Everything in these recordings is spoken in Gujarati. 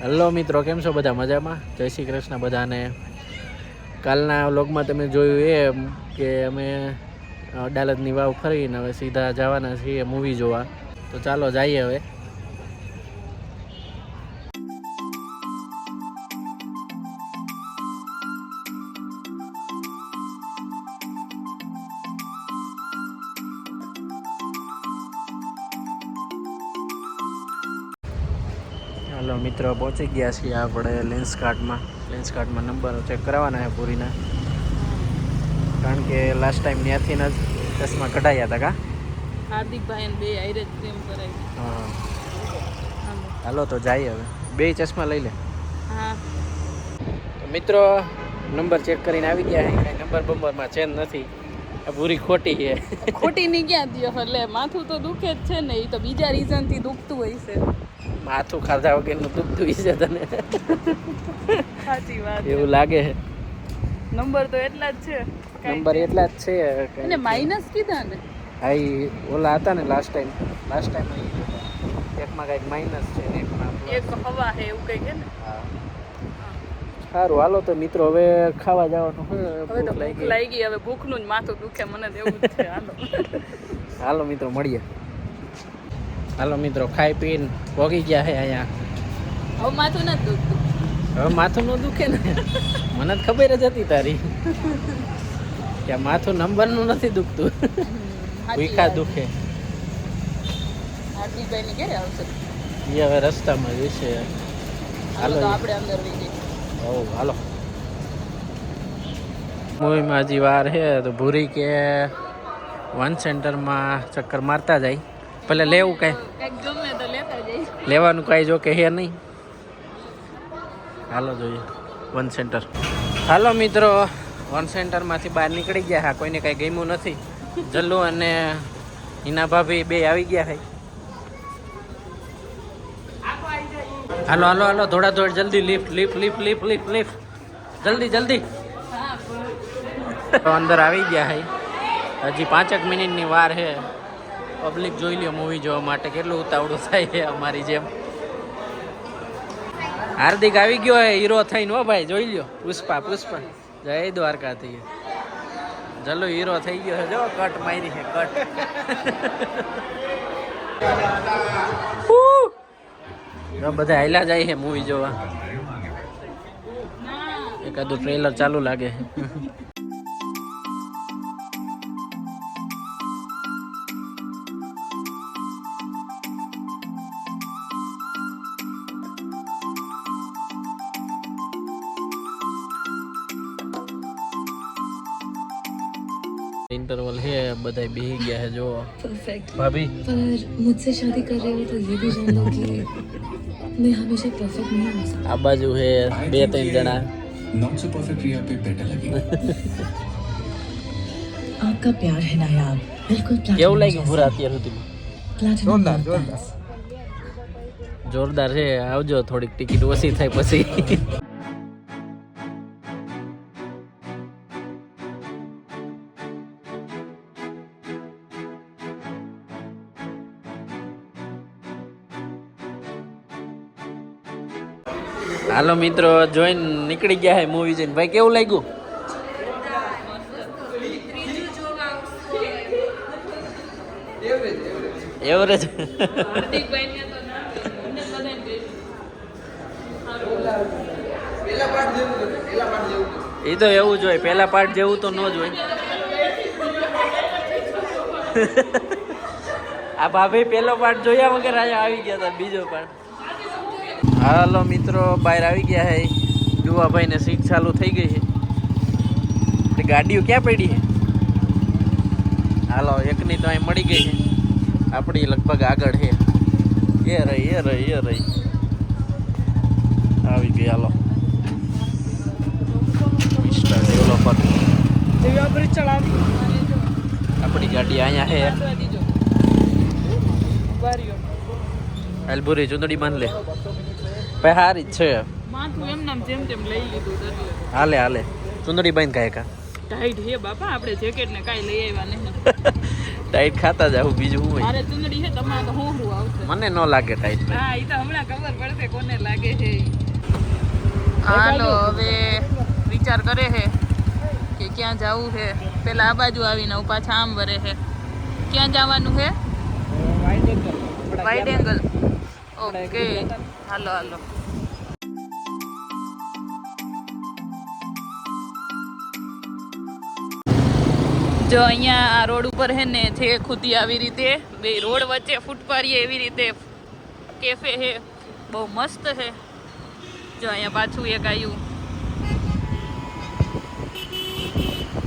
હેલો મિત્રો, કેમ છો બધા? મજામાં? જય શ્રી કૃષ્ણ બધાને. કાલના વ્લોગમાં તમે જોયું એમ કે અમે અડાલજની વાવ ફરીને હવે સીધા જવાના છીએ મૂવી જોવા. તો ચાલો જઈએ હવે. હાલો મિત્રો, પહોંચી ગયા છીએ આપણે લેન્સકાર્ટમાં નંબર ચેક કરાવવાના છે પૂરીના, કારણ કે લાસ્ટ ટાઈમ ત્યાંથી જ ચશ્મા કઢાયા હતા. કા હાર્દિકભાઈ બે આઈરે પ્રેમ કરાવી. હા, હાલો તો જઈએ હવે. બે ચશ્મા લઈ લે. હા તો મિત્રો, નંબર ચેક કરીને આવી ગયા છે. કાંઈ નંબરમાં ચેન્જ નથી. આ પૂરી ખોટી છે. ખોટી ની ક્યાં થયો? એટલે માથું તો દુખે જ છે ને, એ તો બીજા રીઝનથી દુખતું હોય છે. માથું ખાધા વગરનું દુખતું છે તને? સાચી વાત. એવું લાગે છે. નંબર તો એટલા જ છે. નંબર એટલા જ છે. અને માઇનસ કીધા ને? હા, ઓલા હતા ને લાસ્ટ ટાઈમ એકમાં કંઈક માઇનસ છે ને એકમાં એક હવા છે એવું કંઈક છે ને. હા, સારું હાલો તો મિત્રો, હવે ખાવા જવાનું. હવે તો ભૂખ લાગી ગઈ. હવે ભૂખનું જ માથું દુખે મને તો એવું જ છે. હાલો હાલો મિત્રો, મળીએ. હાલો મિત્રો, ખાઈ પીને પોગી ગયા છે અહીંયા. હવે માથું નથી દુખતું. હવે માથું ન દુખે ને? મને જ ખબર જ હતી તારી કે માથું નંબરનું નથી દુખતું, ભૂખા દુખે. હાર્દિકભાઈ ની ક્યારે આવશે? એ હવે રસ્તામાં જશે. હાલો તો આપણે અંદર વહી જઈએ. હાલો. મૂવીમાં હજી વાર છે તો ભૂરી કે વન સેન્ટરમાં ચક્કર મારતા જાય. પેલા લેવું કંઈક ગમે તો લેતા જઈશ. લેવાનું કાંઈ જો કે હે નહીં. હાલો જોઈએ વન સેન્ટર. હાલો મિત્રો, વન સેન્ટરમાંથી બહાર નીકળી ગયા. હા, કોઈને કાંઈ ગમ્યું નથી. જલ્લુ અને હિના ભાભી બે આવી ગયા છે. હાલો હાલો હાલો, દોડા જલ્દી. લિફ્ટ જલ્દી. તો અંદર આવી ગયા છે. હજી 5 મિનિટની વાર છે. પબ્લિક જોઈ લ્યો મૂવી જોવા માટે કેટલું ઉતાવળું થાય છે અમારી જેમ. હાર્દિક આવી ગયો હે હીરો થઈને. હો ભાઈ, જોઈ લ્યો. પુષ્પા જય દ્વારકાથી. ચલો, હીરો થઈ ગયો છે. જો કટ મારી છે, કટ. બધા હાલ્યા જાય છે મૂવી જોવા. એકાદું ટ્રેલર ચાલુ લાગે છે. इंटरवल है, बधाई बेही गया है जो परफेक्ट भाभी। पर मुझसे शादी कर रहे हो तो ये भी जान लो कि मैं हमेशा परफेक्ट नहीं हो सकती। आ बाजू है 2-3 जना नॉट सो परफेक्ट रिया पे बेटर लगेगा। आपका प्यार है नायाब, बिल्कुल केवू लागी पूरा અત્યાર સુધી? જોરદાર છે. આવજો, થોડીક ટિકિટ ઓછી થાય પછી. હાલો મિત્રો, જોઈને નીકળી ગયા હે મૂવી જોઈને. ભાઈ, કેવું લાગ્યું? એવરેજ. એ તો એવું જ હોય, પહેલા પાર્ટ જેવું તો ન જ હોય. આ ભાભી પહેલો પાર્ટ જોયા વગર અહીંયા આવી ગયા હતા. બીજો પાર્ટ. હાલો મિત્રો, બહાર આવી ગયા હે. ડુવાભાઈ ને સીટ ચાલુ થઈ ગઈ છે. ગાડીઓ ક્યાં પડી છે? હાલો, એકની તો અહીં મળી ગઈ છે. આપણી લગભગ આગળ છે. એ રહી આવી ગઈ. હાલો, મિસ્ટર ડેવલપર. આપણી ગાડી અહીંયા છે. અલબુરી ચૂંદડી બાંધ લે. ભાઈ, હારી જ છે. માથું એમ નામ જેમ તેમ લઈ લીધું. હાલે ચૂંદડી બાંધ કાંઈ કા. ટાઈટ હે બાપા, આપણે જેકેટ ને કાંઈ લઈ આવ્યા નહીં. ટાઈટ ખાતા જાવ બીજું શું હોય. મારે ચૂંદડી છે તમારે તો હું આવશે. મને ન લાગે ટાઈટ. હા એ તો હમણાં ખબર પડશે કોને લાગે છે. હાલો હવે વિચાર કરે છે કે ક્યાં જવું છે. પેલા આ બાજુ આવીને પાછા આમ વરે છે. ક્યાં જવાનું છે? Wide angle. ઓકે હાલો હાલો. જો અહીંયા આ રોડ ઉપર હે ને છે ખુદી આવી રીતે બે રોડ વચ્ચે ફૂટપારીએ એવી રીતે કેફે છે. બહુ મસ્ત છે. જો અહીંયા પાછું એક આવ્યું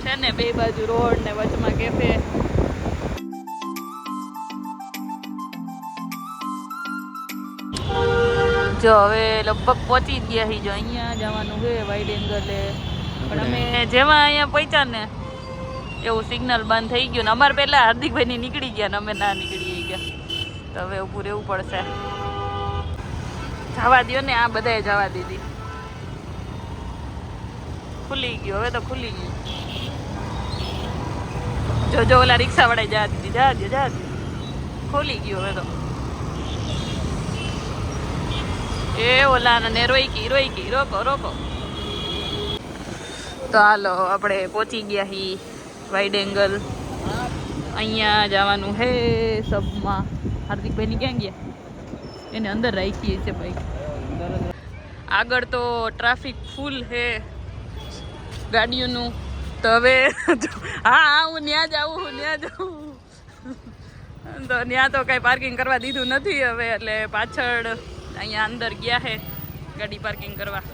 છે ને બે બાજુ રોડ ને વચમાં કેફે. જો હવે લગભગ પહોંચી જ ગયા જો અહીંયા જવાનું છે વાઇડ એંગલે. પણ અમે જેવા અહીંયા પહોંચ્યા ને એવું સિગ્નલ બંધ થઈ ગયું ને અમારે પહેલા હાર્દિકભાઈ ની નીકળી ગયા ને અમે ના નીકળી ગયા. તો હવે ઊભું રહેવું પડશે. જવા દો ને આ બધાએ જવા દીધી. ખુલી ગયું હવે તો ખુલી ગયું. જો ઓલા રિક્ષા વાળા જવા દીધી. જા દો ખોલી ગયું હવે તો. એ ઓલા ને રોકી રોકો. તો હાલો આપણે પહોંચી ગયા હી વાઇડ એંગલ. અહીંયા જવાનું હે સબમાં. હાર્દિકભાઈ ની ક્યાં ગયા? એને અંદર રાખીએ છે ભાઈ. આગળ તો ટ્રાફિક ફૂલ છે ગાડીઓનું. તો હવે હા હું ત્યાં જાઉં તો ત્યાં તો કાંઈ પાર્કિંગ કરવા દીધું નથી હવે. એટલે પાછળ અહીંયા અંદર ગયા છે ગાડી પાર્કિંગ કરવા.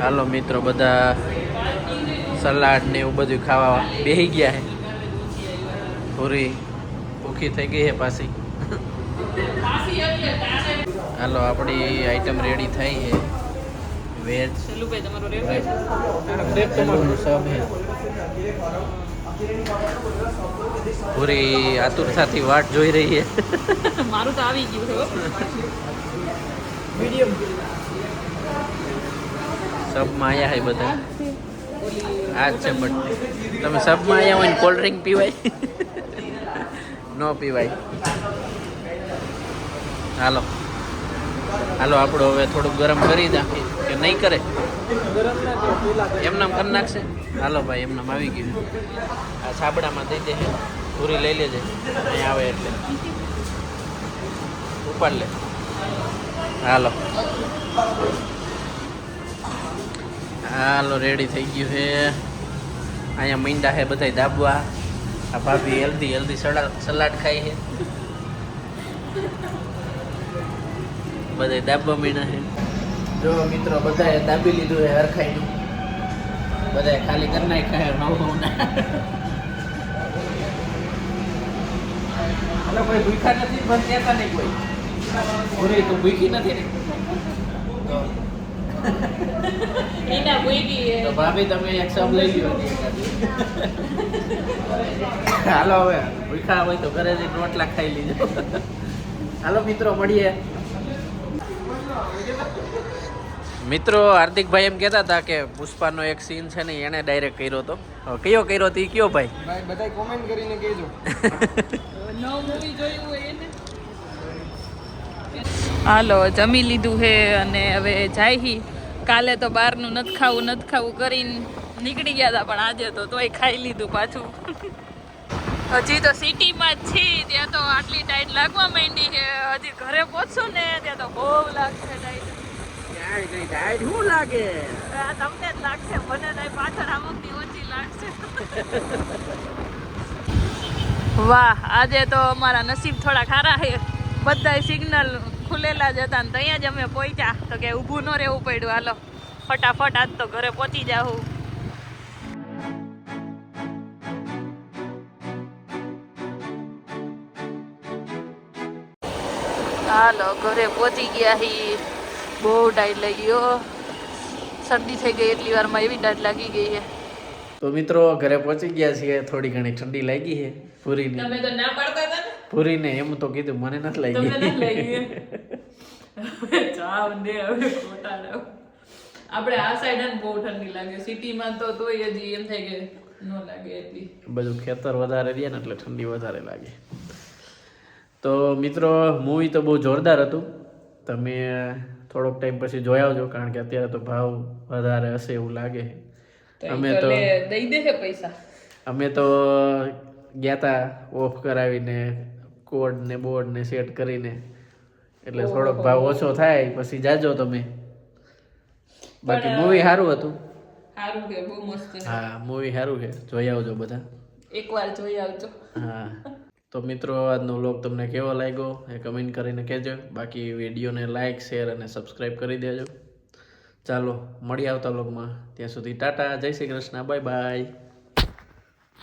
હાલો મિત્રો બધા સલાડ ને એવું બધું ખાવા બેસી ગયા છે. પૂરી ભૂખી થઈ ગઈ છે પાછી. હાલો આપણી આઈટમ રેડી થઈ છે. વેજ ચલુભાઈ તમારો રેટ સબ છે. પૂરી આતુરતાથી વાટ જોઈ રહી છે. મારું તો આવી ગયું છે. સબમાં આવ્યા છે બધા. આ જ છે બટ તમે સબમાં આવ્યા હોય ને કોલ્ડ ડ્રિંક પીવાય ન પીવાય. હાલો આપણું હવે થોડુંક ગરમ કરી નાખીએ કે નહીં કરે? એમનામ કરી નાખશે. હાલો ભાઈ એમનામ આવી ગયું. આ છાબડામાં દઈ દે. પૂરી લઈ લેજે અહીં આવે એટલે ઉપાડ લે. હાલો રેડી થઈ ગયું છે. અહીંયા મીંડા છે બધા દાબવા. આ ભાભી હેલ્ધી સલાડ ખાય છે. બધા દાબવા મીંડા છે. જો મિત્રો બધાએ દાબી લીધું છે હરખાઈનું. બધાએ ખાલી કરી નાખ્યા છે. હાલો કોઈ ભૂખા નથી પણ કહેતા નહીં કોઈ. પૂરી તો ભૂખી નથી ને તો ભાભી તમે એક સબ લઈ લ્યો. હાલો હવે ભૂખા હોય તો ઘરે જઈને રોટલા ખાઈ લીજો. હાલો મિત્રો મળીએ. મિત્રો હાર્દિકભાઈ એમ કહેતા હતા કે પુષ્પાનો એક સીન છે ને એને ડાયરેક્ટ કર્યો હતો. કયો કર્યો તો એ કયો ભાઈ? બધા કોમેન્ટ કરીને કહેજો. હાલો જમી લીધું છે અને હવે જાય. કાલે તો બહારનું નથી ખાવું કરીને નીકળી ગયા હતા પણ આજે તો તોય ખાઈ લીધું પાછું. હજી તો સિટીમાં જ છીએ ત્યાં તો આટલી ટાઈટ લાગવા માંડી છે. હજી ઘરે પહોંચશું ને ત્યાં તો બહુ લાગશે ટાઈટ. શું લાગે? તમને જ લાગશે મને નહીં પાછળ અમુકની ઓછી લાગશે. વાહ આજે તો અમારા નસીબ થોડા ખારા છે. બધા સિગ્નલ ખુલેલા જ હતા ને ત્યાં જ અમે પહોંચ્યા તો કે ઊભું ન રહેવું પડ્યું. હાલો ફટાફટ આજ તો ઘરે પહોંચી જાઉં. હાલો ઘરે પહોંચી ગયા હી. બહુ ટાઈટ લાગી ગયો. શરદી થઈ ગઈ એટલી વારમાં એવી ટાઈટ લાગી ગઈ છે. તો મિત્રો ઘરે પહોંચી ગયા છીએ. થોડી ઘણી ઠંડી લાગી છે પૂરીને. તમે તો ના પાડતા હતા ને પૂરીને એમ તો કીધું મને નથી લાગી. તમને નથી લાગી. જાવ ને હવે ખોટાડો. આપણે આ સાઈડ બહુ ઠંડી લાગે. સિટીમાં તો તોય હજી એમ થાય કે ન લાગે એટલી. બધું ખેતર વધારે રહે ને એટલે ઠંડી વધારે લાગે. તો મિત્રો મૂવી તો બહુ જોરદાર હતું. તમે થોડોક ટાઈમ પછી જોઈ આવજો, કારણ કે અત્યારે તો ભાવ વધારે હશે એવું લાગે. અમે તો દઈ દે છે પૈસા. અમે તો ગયા તા ઓફ કરાવીને કોડ ને બોર્ડ ને સેટ કરીને, એટલે થોડોક ભાવ ઓછો થાય પછી જાજો તમે. બાકી મૂવી સારું હતું. સારું છે, બહુ મસ્ત છે. હા મૂવી સારું છે, જોઈ આવજો બધા. એકવાર જોઈ આવજો. હા તો મિત્રો આજનો વ્લોગ તમને કેવો લાગ્યો એ કમેન્ટ કરીને કહેજો. બાકી વિડીયોને લાઇક શેર અને સબસ્ક્રાઈબ કરી દેજો. ચાલો મળી આવતા વ્લોગમાં, ત્યાં સુધી ટાટા, જય શ્રી કૃષ્ણ, બાય બાય.